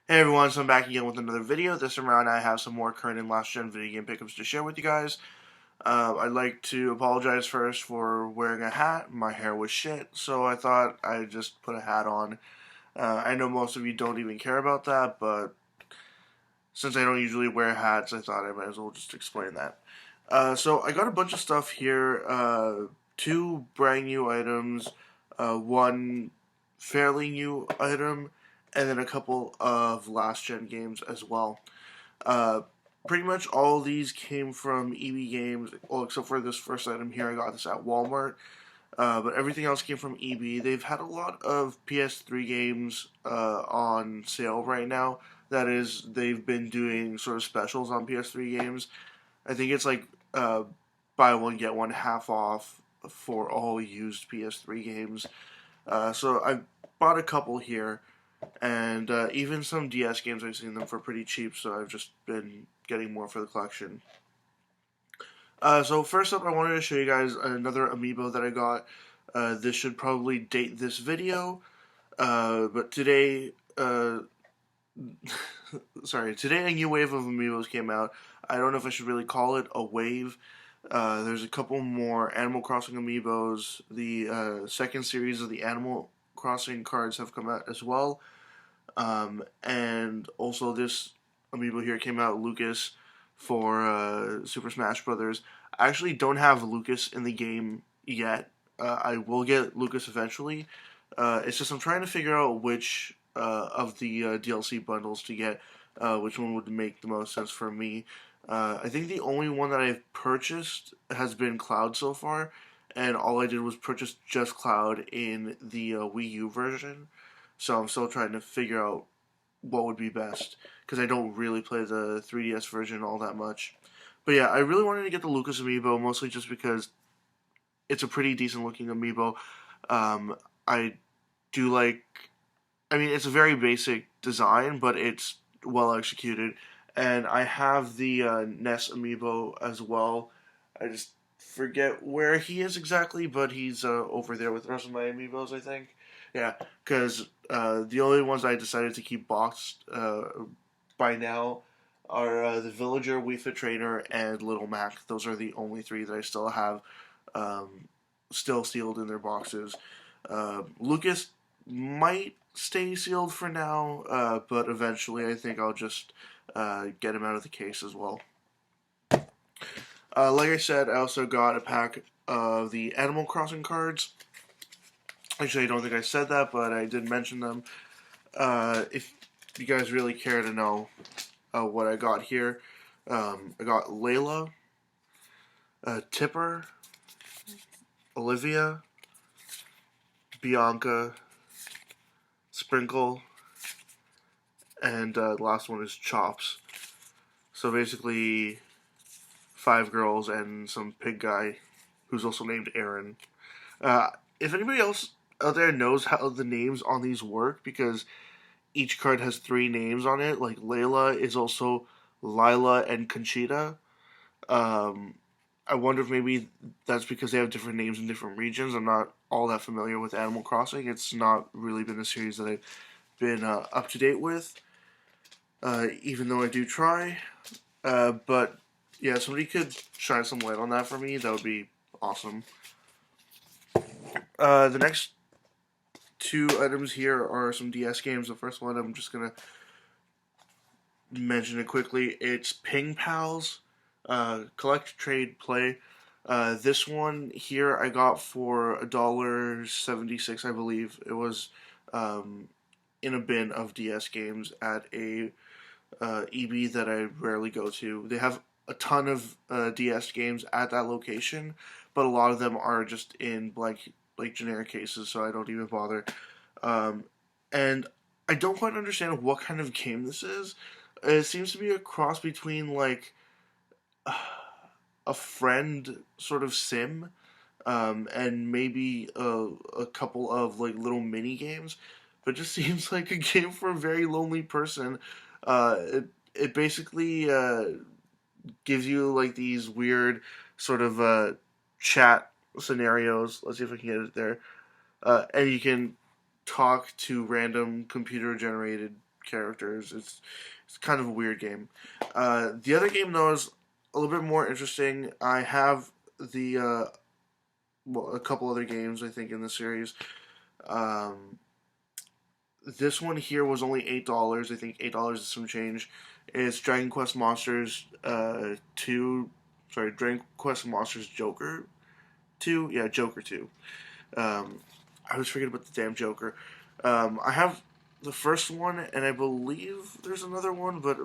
Hey everyone, so I'm back again with another video. This time around I have some more current and last gen video game pickups to share with you guys. I'd like to apologize first for wearing a hat. My hair was shit, so I thought I'd just put a hat on. I know most of you don't even care about that, but since I don't usually wear hats, I thought I might as well just explain that. So I got a bunch of stuff here. Two brand new items, one fairly new item, and then a couple of last gen games as well. Uh, Pretty much all these came from EB Games, well, except for this first item here. I got this at Walmart, but everything else came from EB. They've had a lot of PS3 games on sale right now. That is, they've been doing sort of specials on PS3 games. I think it's like buy one get one half off for all used PS3 games. So I bought a couple here, and even some DS games I've seen them for pretty cheap. So I've just been getting more for the collection. So first up, I wanted to show you guys another amiibo that I got. This should probably date this video, but today, today a new wave of amiibos came out. I don't know if I should really call it a wave. There's a couple more Animal Crossing amiibos. The second series of the Animal Crossing cards have come out as well. And also this amiibo here came out, Lucas, for Super Smash Brothers. I actually don't have Lucas in the game yet. I will get Lucas eventually. It's just I'm trying to figure out which of the DLC bundles to get, which one would make the most sense for me. I think the only one that I've purchased has been Cloud so far, and all I did was purchase just Cloud in the Wii U version. So I'm still trying to figure out what would be best because I don't really play the 3DS version all that much. But yeah, I really wanted to get the Lucas amiibo mostly just because it's a pretty decent looking amiibo. I do like. I mean, it's a very basic design, but it's well executed. And I have the Ness amiibo as well. I just forget where he is exactly, but he's over there with the rest of my amiibos, I think. Yeah, because the only ones I decided to keep boxed by now are the Villager, Wii Fit Trainer, and Little Mac. Those are the only three that I still have still sealed in their boxes. Lucas might stay sealed for now, but eventually I think I'll just get him out of the case as well. Like I said, I also got a pack of the Animal Crossing cards. Actually, I don't think I said that, but I did mention them. If you guys really care to know what I got here, I got Layla, Tipper, Olivia, Bianca, Sprinkle, and the last one is Chops. So basically, 5 girls and some pig guy who's also named Aaron. If anybody else out there knows how the names on these work, because each card has 3 names on it, like Layla is also Lila and Conchita. Um, I wonder if maybe that's because they have different names in different regions. I'm not all that familiar with Animal Crossing. It's not really been a series that I've been up to date with, even though I do try. But yeah, somebody could shine some light on that for me. That would be awesome. The next 2 items here are some DS games. The first one I'm just gonna mention it quickly. It's Ping Pals, collect, trade, play. This one here I got for $1.76, I believe. It was in a bin of DS games at a EB that I rarely go to. They have a ton of DS games at that location, but a lot of them are just in blank, like generic cases, so I don't even bother. And I don't quite understand what kind of game this is. It seems to be a cross between like a friend sort of sim, and maybe a couple of like little mini games, but it just seems like a game for a very lonely person. It basically gives you like these weird sort of chat scenarios. Let's see if I can get it there, and you can talk to random computer generated characters. It's kind of a weird game. The other game though is a little bit more interesting. I have the a couple other games I think in the series. Um, this one here was only $8. I think $8 is some change. It's Dragon Quest Monsters 2. Sorry, Dragon Quest Monsters Joker 2. Yeah, Joker 2. I was forgetting about the damn Joker. I have the first one, and I believe there's another one, but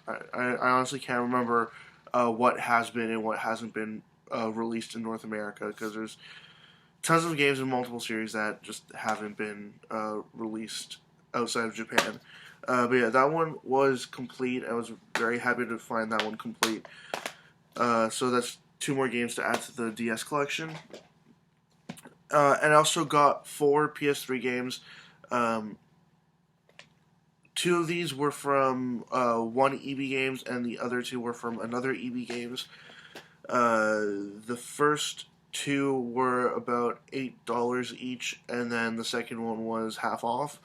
I honestly can't remember what has been and what hasn't been released in North America, because there's tons of games in multiple series that just haven't been released outside of Japan. But yeah, that one was complete. I was very happy to find that one complete. So that's two more games to add to the DS collection. And I also got 4 PS3 games. Two of these were from one EB Games, and the other two were from another EB Games. The first two were about $8 each, and then the second one was half off.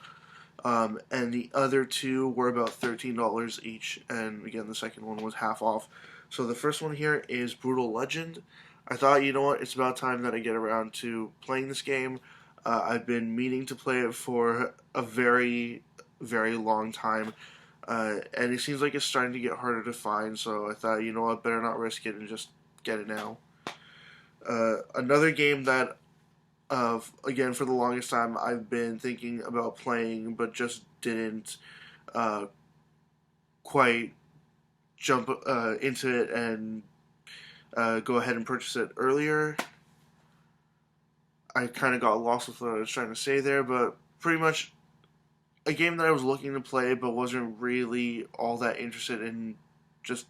And the other two were about $13 each, and again, the second one was half off. So the first one here is Brutal Legend. I thought, you know what, it's about time that I get around to playing this game. I've been meaning to play it for a very, very long time, and it seems like it's starting to get harder to find, so I thought, you know what, better not risk it and just get it now. Another game that, again, for the longest time, I've been thinking about playing, but just didn't quite jump into it and go ahead and purchase it earlier. I kind of got lost with what I was trying to say there, but pretty much a game that I was looking to play, but wasn't really all that interested in just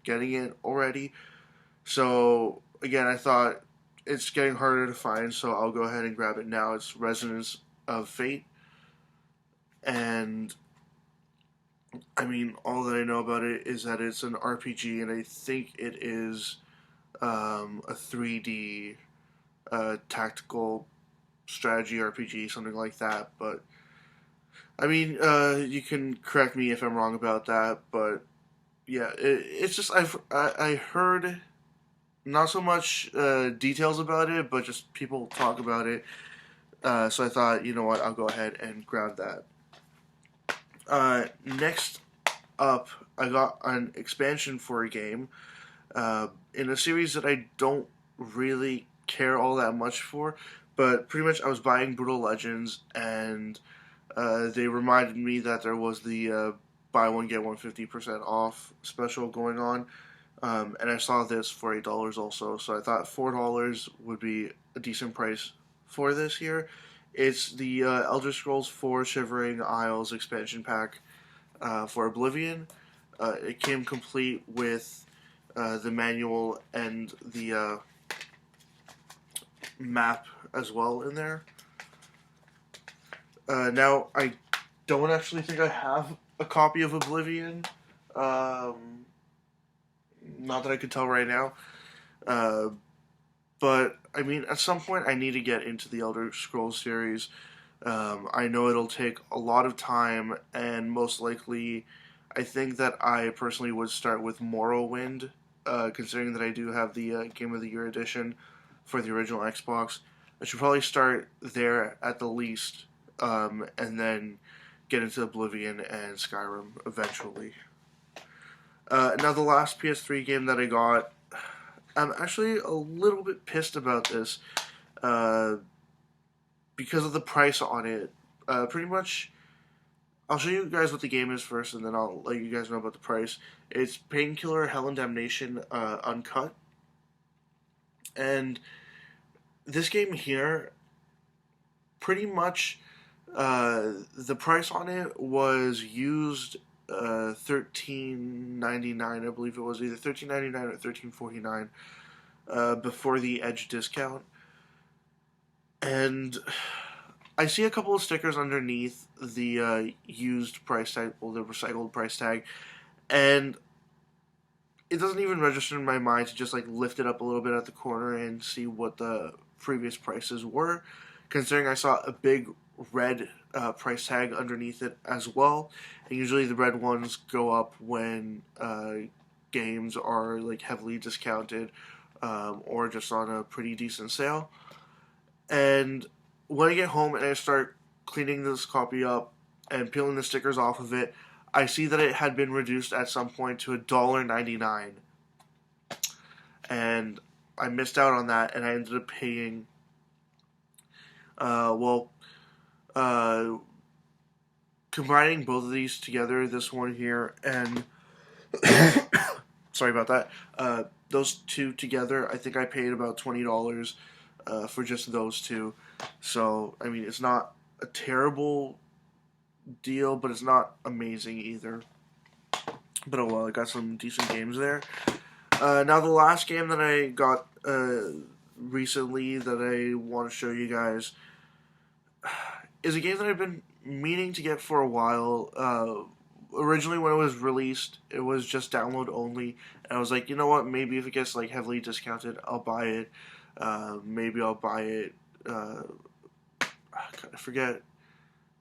getting it already. So again, I thought it's getting harder to find, so I'll go ahead and grab it now. It's Resonance of Fate, and I mean, all that I know about it is that it's an RPG, and I think it is a 3D tactical strategy RPG, something like that. But I mean, you can correct me if I'm wrong about that. But yeah, it's just I heard not so much details about it, but just people talk about it. So I thought, you know what, I'll go ahead and grab that. Next up, I got an expansion for a game in a series that I don't really care all that much for, but pretty much I was buying Brutal Legends, and they reminded me that there was the buy one get one 50% off special going on, and I saw this for $8 also, so I thought $4 would be a decent price for this here. It's the Elder Scrolls 4 Shivering Isles expansion pack for Oblivion. It came complete with the manual and the map as well in there. Now, I don't actually think I have a copy of Oblivion. Not that I could tell right now. But, I mean, at some point I need to get into the Elder Scrolls series. I know it'll take a lot of time, and most likely, I think that I personally would start with Morrowind, considering that I do have the Game of the Year edition for the original Xbox. I should probably start there at the least, and then get into Oblivion and Skyrim eventually. Now, the last PS3 game that I got, I'm actually a little bit pissed about this because of the price on it. Pretty much, I'll show you guys what the game is first, and then I'll let you guys know about the price. It's Painkiller Hell and Damnation Uncut. And this game here, pretty much, the price on it was used $13.99, I believe it was, either $13.99 or $13.49 before the Edge discount. And I see a couple of stickers underneath the used price tag, well, the recycled price tag, and it doesn't even register in my mind to just like lift it up a little bit at the corner and see what the previous prices were, considering I saw a big red price tag underneath it as well. And usually the red ones go up when games are like heavily discounted or just on a pretty decent sale. And when I get home and I start cleaning this copy up and peeling the stickers off of it, I see that it had been reduced at some point to $1.99. And I missed out on that, and I ended up paying, well, uh, combining both of these together, this one here, and, sorry about that, those two together, I think I paid about $20 for just those two. So, I mean, it's not a terrible deal, but it's not amazing either. But oh well, I got some decent games there. Now the last game that I got recently that I want to show you guys is a game that I've been meaning to get for a while. Originally when it was released, it was just download only, and I was like, you know what, maybe if it gets like heavily discounted, I'll buy it. Maybe I'll buy it. I forget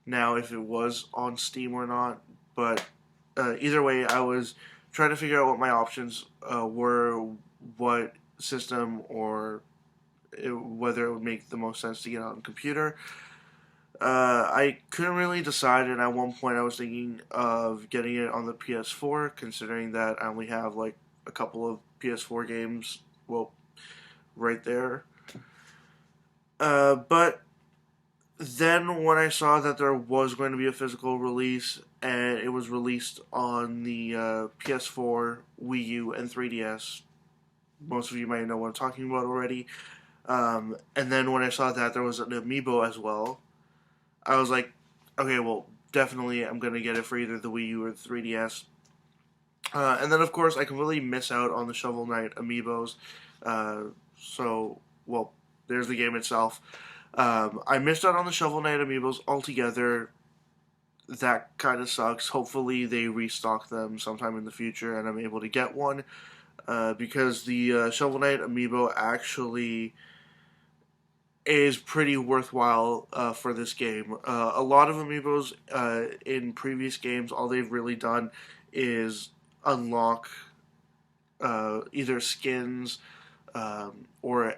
now if it was on Steam or not, but either way, I was trying to figure out what my options were, what system, or whether it would make the most sense to get on a computer. I couldn't really decide, and at one point I was thinking of getting it on the PS4, considering that I only have like a couple of PS4 games, well, right there. But then when I saw that there was going to be a physical release, and it was released on the PS4, Wii U, and 3DS, most of you might know what I'm talking about already. And then when I saw that there was an amiibo as well, I was like, okay, well, definitely I'm going to get it for either the Wii U or the 3DS. And then, of course, I completely miss out on the Shovel Knight amiibos. So, well, there's the game itself. I missed out on the Shovel Knight amiibos altogether. That kind of sucks. Hopefully they restock them sometime in the future and I'm able to get one. Because the Shovel Knight amiibo actually is pretty worthwhile for this game. A lot of amiibos in previous games, all they've really done is unlock either skins or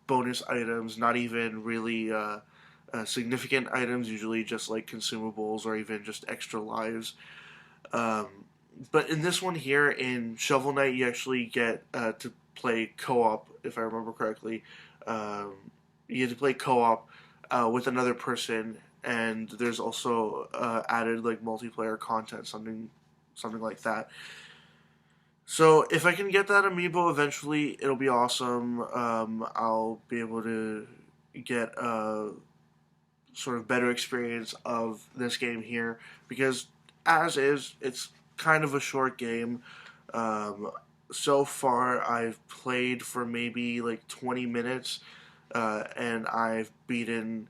bonus items, not even really significant items, usually just like consumables or even just extra lives. But in this one here, in Shovel Knight, you actually get to play co-op, if I remember correctly. You get to play co-op with another person, and there's also added like multiplayer content, something like that. So if I can get that amiibo eventually, it'll be awesome. I'll be able to get a sort of better experience of this game here, because as is, it's kind of a short game. So far, I've played for maybe like 20 minutes, and I've beaten,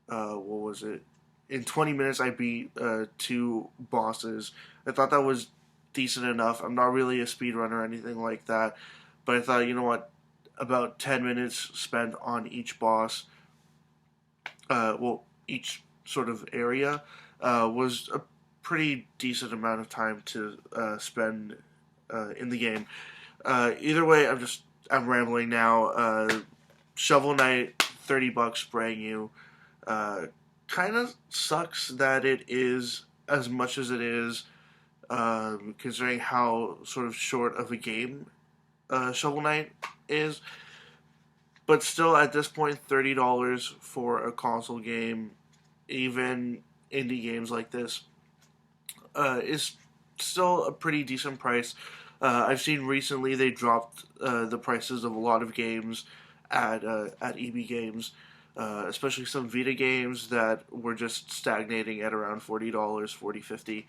what was it? In 20 minutes, I beat 2 bosses. I thought that was decent enough. I'm not really a speedrunner or anything like that, but I thought, you know what, about 10 minutes spent on each boss, each sort of area, was a pretty decent amount of time to spend in the game. Either way, I'm rambling now. Shovel Knight, $30 brand new. Kind of sucks that it is as much as it is, considering how sort of short of a game Shovel Knight is. But still, at this point, $30 for a console game, even indie games like this, is still a pretty decent price. I've seen recently they dropped the prices of a lot of games at EB Games, especially some Vita games that were just stagnating at around $40, $40,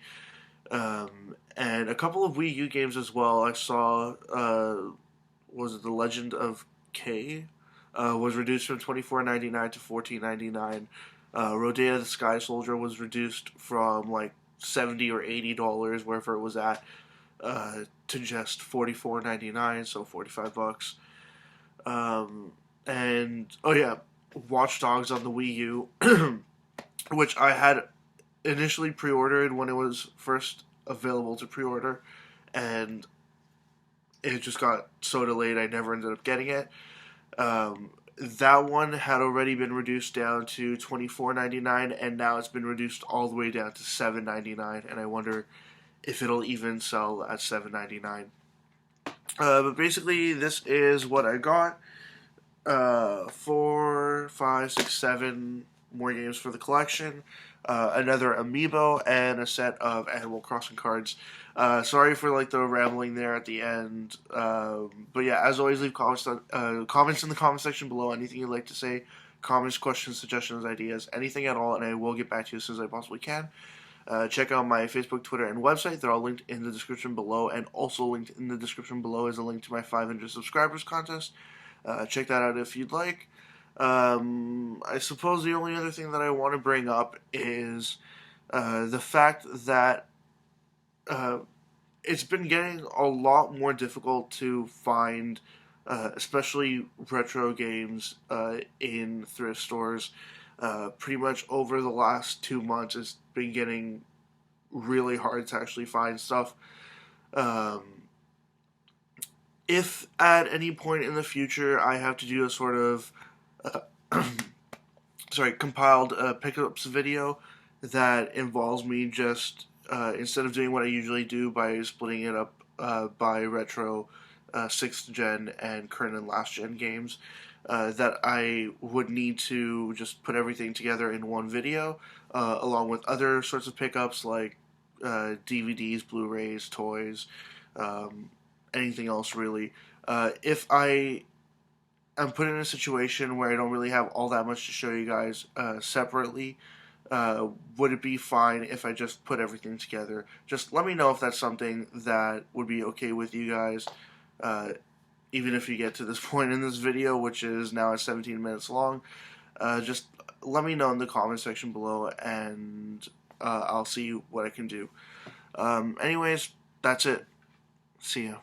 $50. And a couple of Wii U games as well. I saw, was it The Legend of K? Was reduced from $24.99 to $14.99. Rodea the Sky Soldier was reduced from like $70 or $80, wherever it was at, to just $44.99, so $45. And oh yeah, Watch Dogs on the Wii U which I had initially pre-ordered when it was first available to pre-order, and it just got so delayed I never ended up getting it. That one had already been reduced down to $24.99, and now it's been reduced all the way down to $7.99, and I wonder if it'll even sell at $7.99. But basically, this is what I got. 4, 5, 6, 7 more games for the collection. Another amiibo and a set of Animal Crossing cards. Sorry for like the rambling there at the end, but yeah, as always, leave comments in the comment section below. Anything you'd like to say, comments, questions, suggestions, ideas, anything at all, and I will get back to you as soon as I possibly can. Check out my Facebook, Twitter, and website. They're all linked in the description below, and also linked in the description below is a link to my 500 subscribers contest. Check that out if you'd like. I suppose the only other thing that I want to bring up is the fact that it's been getting a lot more difficult to find, especially retro games in thrift stores. Pretty much over the last 2 months, it's been getting really hard to actually find stuff. If at any point in the future I have to do a sort of compiled pickups video that involves me just instead of doing what I usually do by splitting it up by retro, 6th gen, and current and last gen games, that I would need to just put everything together in one video, along with other sorts of pickups like DVDs, Blu-rays, toys, anything else really. If I am put in a situation where I don't really have all that much to show you guys separately, would it be fine if I just put everything together? Just let me know if that's something that would be okay with you guys, even if you get to this point in this video, which is now at 17 minutes long. Just let me know in the comment section below, and I'll see what I can do. Anyways, that's it. See ya.